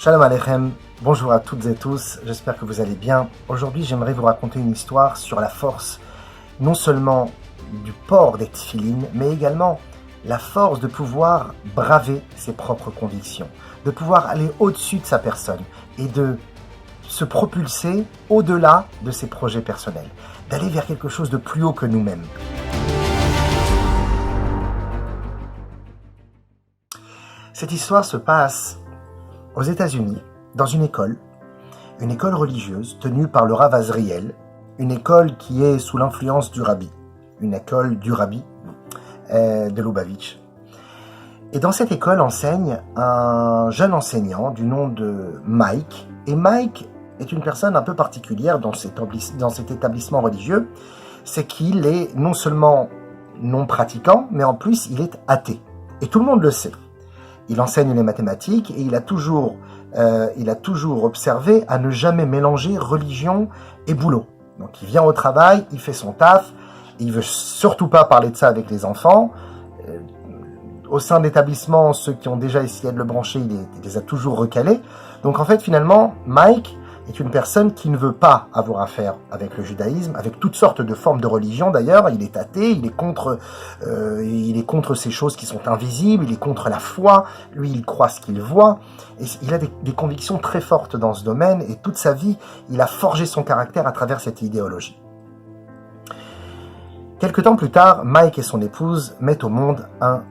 Shalom Aleichem, bonjour à toutes et tous, j'espère que vous allez bien. Aujourd'hui, j'aimerais vous raconter une histoire sur la force, non seulement du port des tefilines, mais également la force de pouvoir braver ses propres convictions, de pouvoir aller au-dessus de sa personne et de se propulser au-delà de ses projets personnels, d'aller vers quelque chose de plus haut que nous-mêmes. Cette histoire se passe aux États-Unis, dans une école religieuse tenue par le Rav Azriel, une école qui est sous l'influence du Rabbi, une école du Rabbi de Lubavitch. Et dans cette école enseigne un jeune enseignant du nom de Mike. Et Mike est une personne un peu particulière dans cet établissement religieux, c'est qu'il est non seulement non pratiquant, mais en plus il est athée. Et tout le monde le sait. Il enseigne les mathématiques et il a toujours observé à ne jamais mélanger religion et boulot. Donc il vient au travail, il fait son taf, il veut surtout pas parler de ça avec les enfants. Au sein de l'établissement, ceux qui ont déjà essayé de le brancher, il les a toujours recalés. Donc en fait, finalement, Mike est une personne qui ne veut pas avoir affaire avec le judaïsme, avec toutes sortes de formes de religion d'ailleurs. Il est athée, il est contre ces choses qui sont invisibles, il est contre la foi, lui il croit ce qu'il voit, et il a des convictions très fortes dans ce domaine, et toute sa vie, il a forgé son caractère à travers cette idéologie. Quelque temps plus tard, Mike et son épouse mettent au monde un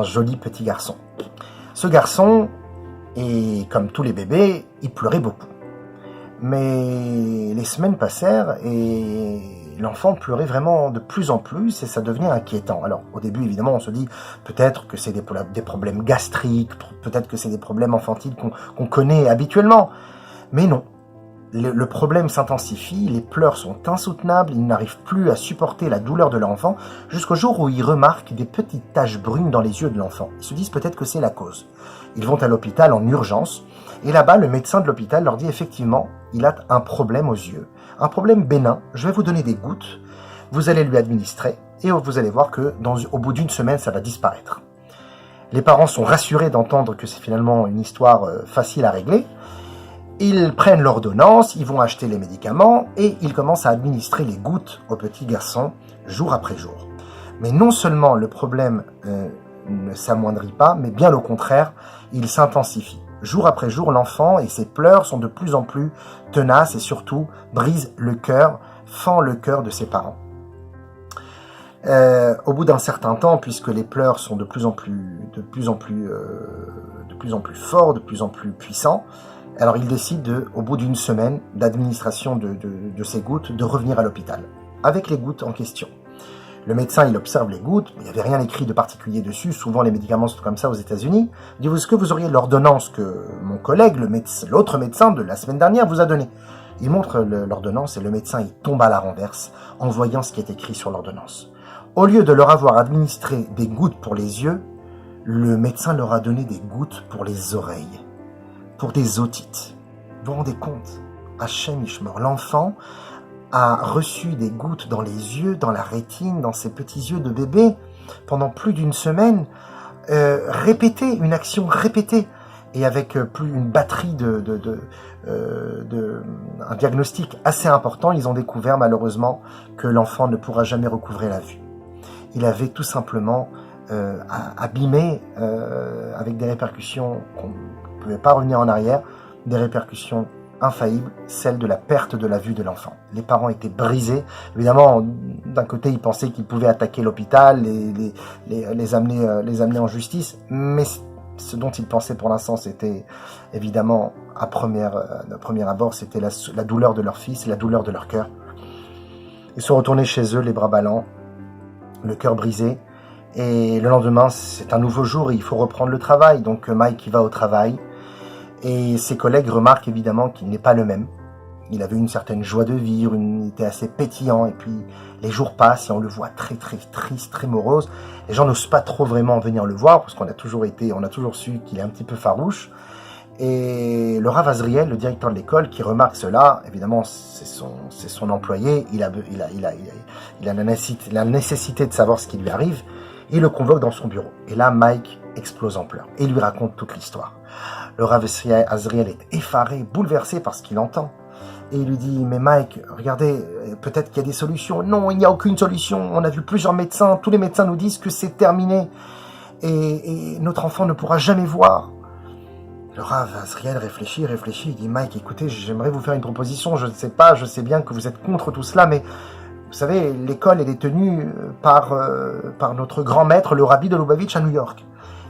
joli petit garçon. Ce garçon, et comme tous les bébés, il pleurait beaucoup. Mais les semaines passèrent et l'enfant pleurait vraiment de plus en plus et ça devenait inquiétant. Alors au début évidemment on se dit peut-être que c'est des problèmes gastriques, peut-être que c'est des problèmes infantiles qu'on connaît habituellement. Mais non, le problème s'intensifie, les pleurs sont insoutenables, ils n'arrivent plus à supporter la douleur de l'enfant jusqu'au jour où ils remarquent des petites taches brunes dans les yeux de l'enfant. Ils se disent peut-être que c'est la cause. Ils vont à l'hôpital en urgence et là-bas le médecin de l'hôpital leur dit effectivement il a un problème aux yeux, un problème bénin, je vais vous donner des gouttes, vous allez lui administrer et vous allez voir que au bout d'une semaine ça va disparaître. Les parents sont rassurés d'entendre que c'est finalement une histoire facile à régler. Ils prennent l'ordonnance, ils vont acheter les médicaments et ils commencent à administrer les gouttes au petit garçon jour après jour. Mais non seulement le problème ne s'amoindrit pas, mais bien au contraire, il s'intensifie. Jour après jour, l'enfant et ses pleurs sont de plus en plus tenaces et surtout brisent le cœur, fend le cœur de ses parents. Au bout d'un certain temps, puisque les pleurs sont de plus en plus forts, de plus en plus puissants, alors il décide, au bout d'une semaine d'administration de ces gouttes, de revenir à l'hôpital, avec les gouttes en question. Le médecin, il observe les gouttes, il n'y avait rien écrit de particulier dessus, souvent les médicaments sont comme ça aux États-Unis. Il dit, est-ce que vous auriez l'ordonnance que mon collègue, l'autre médecin de la semaine dernière vous a donnée? Il montre l'ordonnance et le médecin, il tombe à la renverse en voyant ce qui est écrit sur l'ordonnance. Au lieu de leur avoir administré des gouttes pour les yeux, le médecin leur a donné des gouttes pour les oreilles, pour des otites. Vous vous rendez compte? Hachem Ishmor, l'enfant a reçu des gouttes dans les yeux, dans la rétine, dans ses petits yeux de bébé, pendant plus d'une semaine, une action répétée, et avec une batterie un diagnostic assez important, ils ont découvert malheureusement que l'enfant ne pourra jamais recouvrer la vue. Il avait tout simplement abîmé, avec des répercussions qu'on ne pouvait pas revenir en arrière, des répercussions infaillible, celle de la perte de la vue de l'enfant. Les parents étaient brisés. Évidemment, d'un côté, ils pensaient qu'ils pouvaient attaquer l'hôpital, les amener en justice, mais ce dont ils pensaient pour l'instant, c'était évidemment, à premier abord, c'était la douleur de leur fils, la douleur de leur cœur. Ils sont retournés chez eux, les bras ballants, le cœur brisé, et le lendemain, c'est un nouveau jour, et il faut reprendre le travail. Donc Mike, il va au travail, et ses collègues remarquent évidemment qu'il n'est pas le même. Il avait une certaine joie de vivre, il était assez pétillant, et puis les jours passent et on le voit très très triste, très morose. Les gens n'osent pas trop vraiment venir le voir, parce qu'on a toujours su qu'il est un petit peu farouche. Et le Rav Azriel, le directeur de l'école, qui remarque cela, évidemment c'est son employé, il a la nécessité de savoir ce qui lui arrive, il le convoque dans son bureau. Et là, Mike explose en pleurs et lui raconte toute l'histoire. Le Rav Azriel est effaré, bouleversé par ce qu'il entend. Et il lui dit, mais Mike, regardez, peut-être qu'il y a des solutions. Non, il n'y a aucune solution. On a vu plusieurs médecins. Tous les médecins nous disent que c'est terminé. Et notre enfant ne pourra jamais voir. Le Rav Azriel réfléchit. Il dit, Mike, écoutez, j'aimerais vous faire une proposition. Je ne sais pas, je sais bien que vous êtes contre tout cela, mais vous savez, l'école, elle est tenue par notre grand maître, le Rabbi de Lubavitch à New York.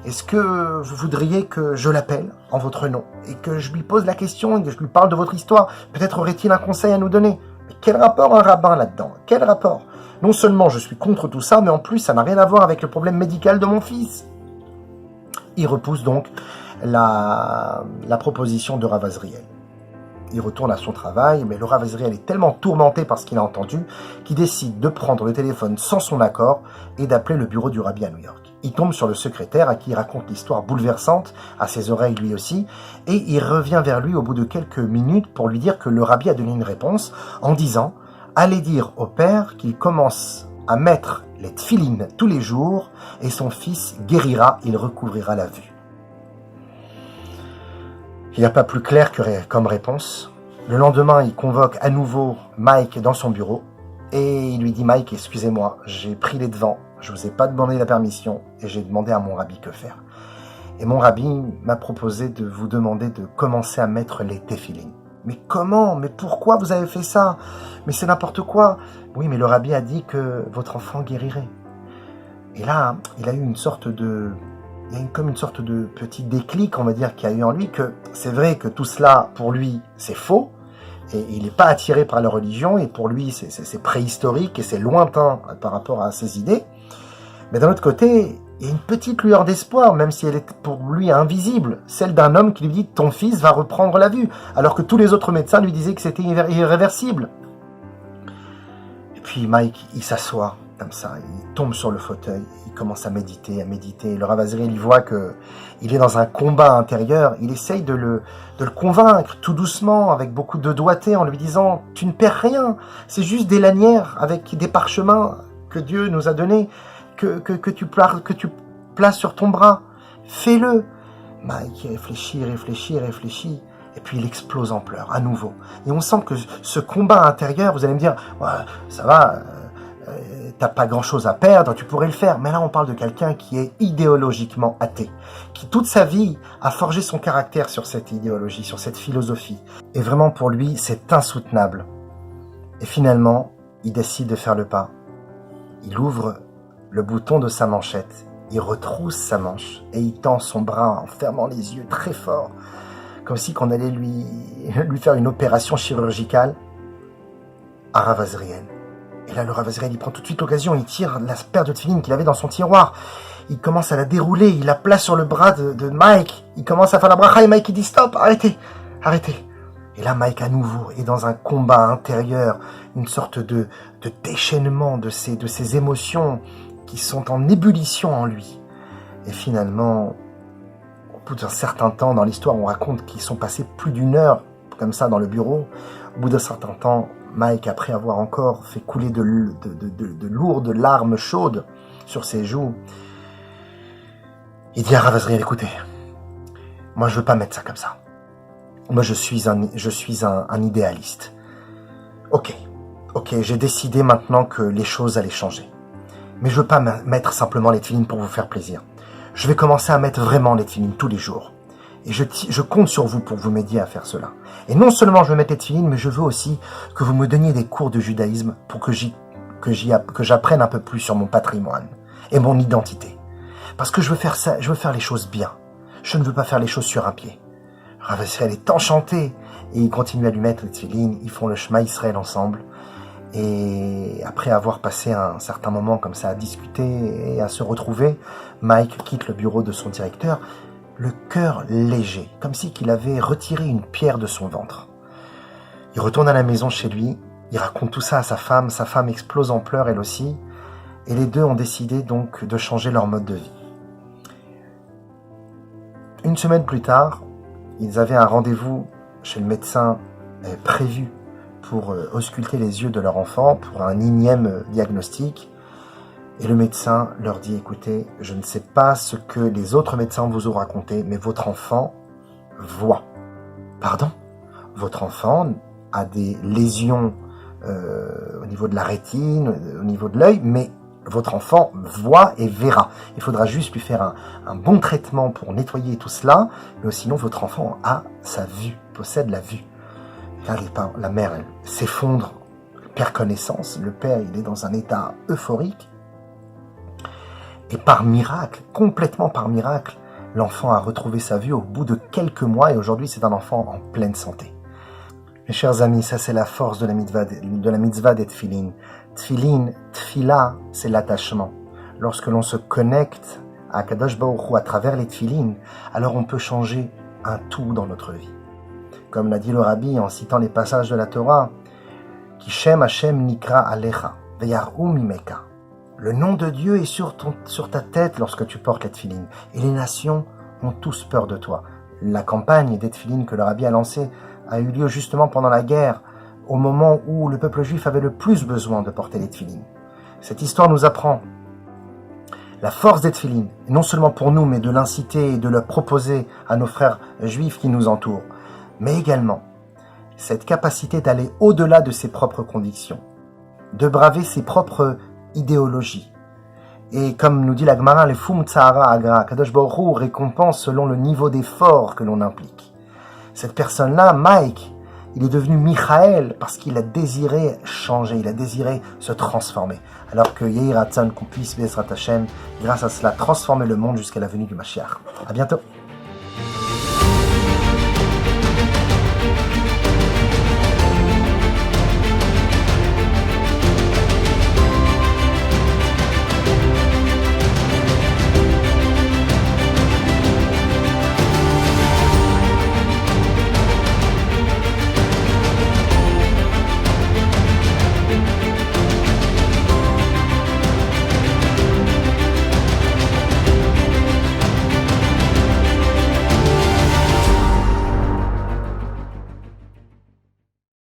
Est-ce que vous voudriez que je l'appelle en votre nom et que je lui pose la question et que je lui parle de votre histoire? Peut-être aurait-il un conseil à nous donner. Mais quel rapport un rabbin là-dedans? Quel rapport? Non seulement je suis contre tout ça, mais en plus ça n'a rien à voir avec le problème médical de mon fils. Il repousse donc la proposition de Rav Azriel. Il retourne à son travail, mais le Rav Azriel est tellement tourmenté par ce qu'il a entendu qu'il décide de prendre le téléphone sans son accord et d'appeler le bureau du Rabbi à New York. Il tombe sur le secrétaire à qui il raconte l'histoire bouleversante, à ses oreilles lui aussi, et il revient vers lui au bout de quelques minutes pour lui dire que le Rabbi a donné une réponse en disant « Allez dire au père qu'il commence à mettre les tfilines tous les jours et son fils guérira, il recouvrira la vue. » Il n'y a pas plus clair comme réponse. Le lendemain, il convoque à nouveau Mike dans son bureau et il lui dit « Mike, excusez-moi, j'ai pris les devants. Je ne vous ai pas demandé la permission et j'ai demandé à mon rabbi que faire. Et mon rabbi m'a proposé de vous demander de commencer à mettre les téphilines. Mais comment? Mais pourquoi vous avez fait ça? Mais c'est n'importe quoi. Oui, mais le rabbi a dit que votre enfant guérirait. Et là, il a eu une sorte de... Il y a comme une sorte de petit déclic, on va dire, qu'il y a eu en lui, que c'est vrai que tout cela, pour lui, c'est faux. Et il n'est pas attiré par la religion, et pour lui, c'est préhistorique et c'est lointain par rapport à ses idées. Mais d'un autre côté, il y a une petite lueur d'espoir, même si elle est pour lui invisible, celle d'un homme qui lui dit « ton fils va reprendre la vue », alors que tous les autres médecins lui disaient que c'était irréversible. Et puis Mike, il s'assoit comme ça, il tombe sur le fauteuil, il commence à méditer. Le Rav Azriel, il voit qu'il est dans un combat intérieur, il essaye de le convaincre tout doucement, avec beaucoup de doigté, en lui disant « tu ne perds rien, c'est juste des lanières avec des parchemins que Dieu nous a donnés, que tu places sur ton bras, fais-le. » Mike réfléchit, et puis il explose en pleurs, à nouveau. Et on sent que ce combat intérieur, vous allez me dire, ouais, ça va, t'as pas grand-chose à perdre, tu pourrais le faire. Mais là, on parle de quelqu'un qui est idéologiquement athée, qui toute sa vie a forgé son caractère sur cette idéologie, sur cette philosophie. Et vraiment, pour lui, c'est insoutenable. Et finalement, il décide de faire le pas. Il ouvre le bouton de sa manchette, il retrousse sa manche et il tend son bras en fermant les yeux très fort, comme si qu'on allait lui faire une opération chirurgicale à Rav Azriel. Et là, le Rav Azriel, il prend tout de suite l'occasion, il tire la paire de tefilines qu'il avait dans son tiroir, il commence à la dérouler, il la place sur le bras de Mike, il commence à faire la bracha et Mike il dit « Stop, arrêtez !» Et là, Mike, à nouveau, est dans un combat intérieur, une sorte de déchaînement de ses émotions qui sont en ébullition en lui. Et finalement, au bout d'un certain temps, dans l'histoire, on raconte qu'ils sont passés plus d'1 heure, comme ça, dans le bureau. Au bout d'un certain temps, Mike, après avoir encore fait couler de lourdes larmes chaudes sur ses joues, il dit à Rav Azriel, écoutez, moi je veux pas mettre ça comme ça. Moi je suis un idéaliste. Ok, j'ai décidé maintenant que les choses allaient changer. Mais je veux pas mettre simplement les tefilines pour vous faire plaisir. Je vais commencer à mettre vraiment les tefilines tous les jours. Et je compte sur vous pour vous m'aider à faire cela. Et non seulement je veux mettre les tefilines, mais je veux aussi que vous me donniez des cours de judaïsme pour que j'apprenne un peu plus sur mon patrimoine et mon identité. Parce que je veux faire ça, je veux faire les choses bien. Je ne veux pas faire les choses sur un pied. Rav Azriel est enchanté et il continue à lui mettre les tefilines. Ils font le Shema Israël ensemble. Et après avoir passé un certain moment comme ça à discuter et à se retrouver, Mike quitte le bureau de son directeur, le cœur léger, comme si qu'il avait retiré une pierre de son ventre. Il retourne à la maison chez lui, il raconte tout ça à sa femme explose en pleurs elle aussi, et les deux ont décidé donc de changer leur mode de vie. 1 semaine plus tard, ils avaient un rendez-vous chez le médecin prévu pour ausculter les yeux de leur enfant pour un 1e diagnostic. Et le médecin leur dit, écoutez, je ne sais pas ce que les autres médecins vous ont raconté, mais votre enfant voit. Pardon? Votre enfant a des lésions au niveau de la rétine, au niveau de l'œil, mais votre enfant voit et verra. Il faudra juste lui faire un bon traitement pour nettoyer tout cela, mais sinon votre enfant a sa vue, possède la vue. Car la mère, elle s'effondre, elle perd connaissance, le père, il est dans un état euphorique. Et par miracle, complètement par miracle, l'enfant a retrouvé sa vue au bout de quelques mois et aujourd'hui c'est un enfant en pleine santé. Mes chers amis, ça c'est la force de la mitzvah des tfilin. Tfilin, tfila, c'est l'attachement. Lorsque l'on se connecte à Kadosh Baruch Hu à travers les tfilin, alors on peut changer un tout dans notre vie. Comme l'a dit le Rabbi en citant les passages de la Torah, Kishem Hashem Nikra Alecha, Veyaru Mimeka. Le nom de Dieu est sur ta tête lorsque tu portes les tfilin. Et les nations ont tous peur de toi. La campagne des tfilin que le Rabbi a lancée a eu lieu justement pendant la guerre, au moment où le peuple juif avait le plus besoin de porter les tfilin. Cette histoire nous apprend la force des tfilin, non seulement pour nous, mais de l'inciter et de le proposer à nos frères juifs qui nous entourent, mais également cette capacité d'aller au-delà de ses propres convictions, de braver ses propres idéologies. Et comme nous dit la Gemara, les fum tsahara agra, Kadosh Baruch Hu récompense selon le niveau d'effort que l'on implique. Cette personne-là, Mike, il est devenu Michael parce qu'il a désiré changer, il a désiré se transformer. Alors que Yehi Ratzon, qu'on puisse, Bezrat Hashem, grâce à cela, transformer le monde jusqu'à la venue du Mashiach. À bientôt.